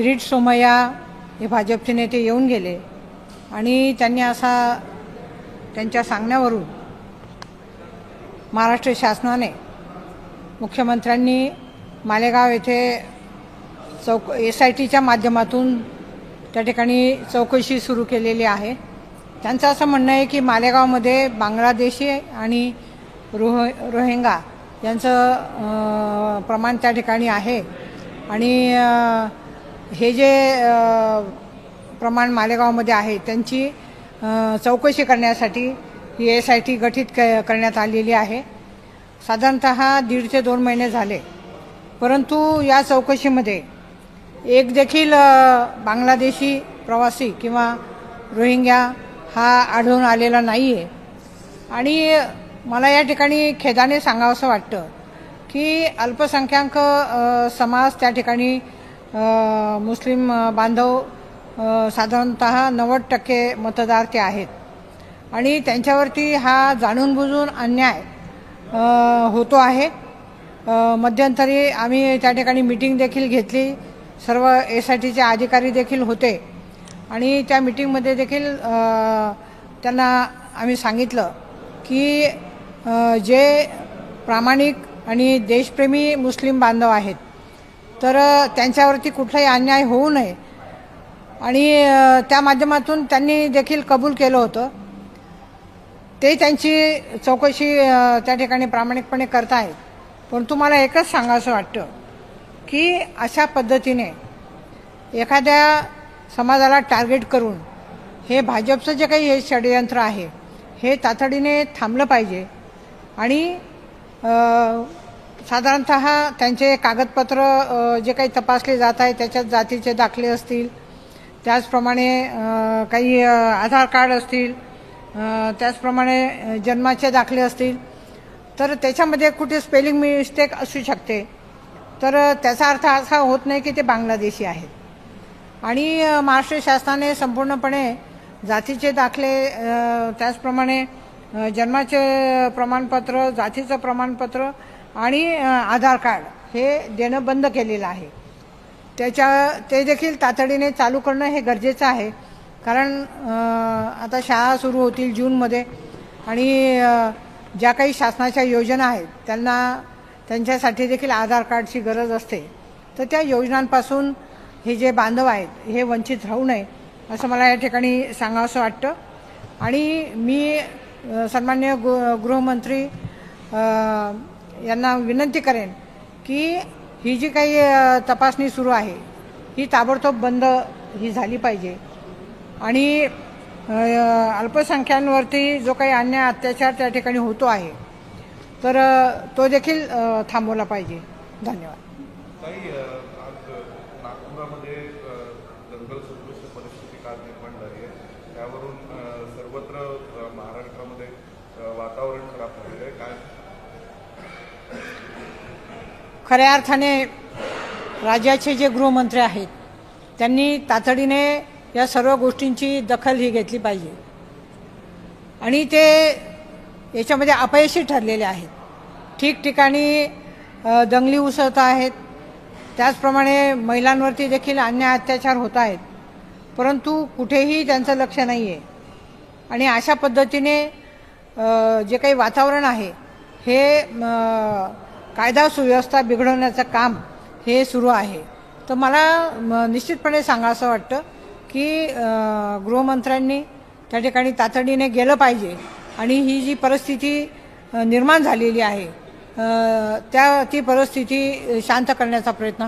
किरीट सोमय्या हे भाजपचे नेते येऊन गेले आणि त्यांनी असा त्यांच्या सांगण्यावरून महाराष्ट्र शासनाने मुख्यमंत्र्यांनी मालेगाव येथे SITच्या माध्यमातून त्या ठिकाणी चौकशी सुरू केलेली आहे। त्यांचं असं म्हणणं आहे की मालेगावमध्ये बांगलादेशी आणि रोहिंगा यांचं प्रमाण त्या ठिकाणी आहे आणि हे जे प्रमाण मालेगावमध्ये आहे त्यांची चौकशी करण्यासाठी ही SIT गठीत करण्यात आलेली आहे। साधारणतः 1.5 ते 2 महिने झाले, परंतु या चौकशीमध्ये एक देखील बांगलादेशी प्रवासी किंवा रोहिंग्या हा आढळून आलेला नाही आहे। आणि मला या ठिकाणी खेदाने सांगावंसं वाटतं की अल्पसंख्याक समाज त्या ठिकाणी मुस्लिम बांधव साधारणतः 90% मतदार ते आहेत आणि त्यांच्यावरती हा जाणून बुजून अन्याय होतो आहे। मध्यंतरी आम्ही त्या ठिकाणी मीटिंग देखील घेतली, सर्व SITचे अधिकारी देखील होते आणि त्या मीटिंगमध्ये देखील त्यांना आम्ही सांगितलं की जे प्रामाणिक आणि देशप्रेमी मुस्लिम बांधव आहेत तर त्यांच्यावरती कुठलाही अन्याय होऊ नये आणि त्या माध्यमातून त्यांनी देखील कबूल केलं होतं। ते त्यांची चौकशी त्या ठिकाणी प्रामाणिकपणे करत आहेत। पण तुम्हाला एकच सांगावंसं वाटतं की अशा पद्धतीने एखाद्या समाजाला टार्गेट करून हे भाजपचं जे काही हे षडयंत्र आहे हे तातडीने थांबलं पाहिजे आणि साधारणतः त्यांचे कागदपत्र जे काही तपासले जात आहे त्याच्यात जातीचे दाखले असतील, त्याचप्रमाणे काही आधार कार्ड असतील, त्याचप्रमाणे जन्माचे दाखले असतील, तर त्याच्यामध्ये कुठे स्पेलिंग मिस्टेक असू शकते, तर त्याचा अर्थ असा होत नाही की ते बांगलादेशी आहेत। आणि महाराष्ट्र शासनाने संपूर्णपणे जातीचे दाखले, त्याचप्रमाणे जन्माचे प्रमाणपत्र, जातीचं प्रमाणपत्र आणि आधार कार्ड हे देणं बंद केलेलं आहे। ते देखील तातडीने चालू करणं हे गरजेचं आहे, कारण आता शाळा सुरू होतील जूनमध्ये आणि ज्या काही शासनाच्या योजना आहेत त्यांच्यासाठी देखील आधार कार्डची गरज असते, तर त्या योजनांपासून हे जे बांधव आहेत हे वंचित राहू नये असं मला या ठिकाणी सांगावंसं वाटतं। आणि मी सन्माननीय गृहमंत्री यांना विनंती करेन की ही जी काही तपासणी सुरू आहे ही ताबडतोब बंद ही झाली पाहिजे आणि अल्पसंख्यांवरती जो काही अन्याय अत्याचार त्या ठिकाणी होतो आहे तर तो देखील थांबवला पाहिजे। धन्यवाद। नागपुरामध्ये दंगल सदृश परिस्थिती काल निर्माण झाली आहे, त्यावरून सर्वत्र महाराष्ट्रामध्ये वातावरण खराब झालेलं आहे। काय खऱ्या अर्थाने राज्याचे जे गृहमंत्री आहेत त्यांनी तातडीने या सर्व गोष्टींची दखल ही घेतली पाहिजे आणि ते याच्यामध्ये अपयशी ठरलेले आहेत। ठिकठिकाणी दंगली उसळत आहेत, त्याचप्रमाणे महिलांवरती देखील अन्याय अत्याचार होत आहेत, परंतु कुठेही त्यांचं लक्ष नाही आहे आणि अशा पद्धतीने जे काही वातावरण आहे हे कायदा सुव्यवस्था बिघडवण्याचं काम हे सुरू आहे। तर मला निश्चितपणे सांगावंसं वाटतं की गृहमंत्र्यांनी त्या ठिकाणी तातडीने गेलं पाहिजे आणि ही जी परिस्थिती निर्माण झालेली आहे ती परिस्थिती शांत करण्याचा प्रयत्न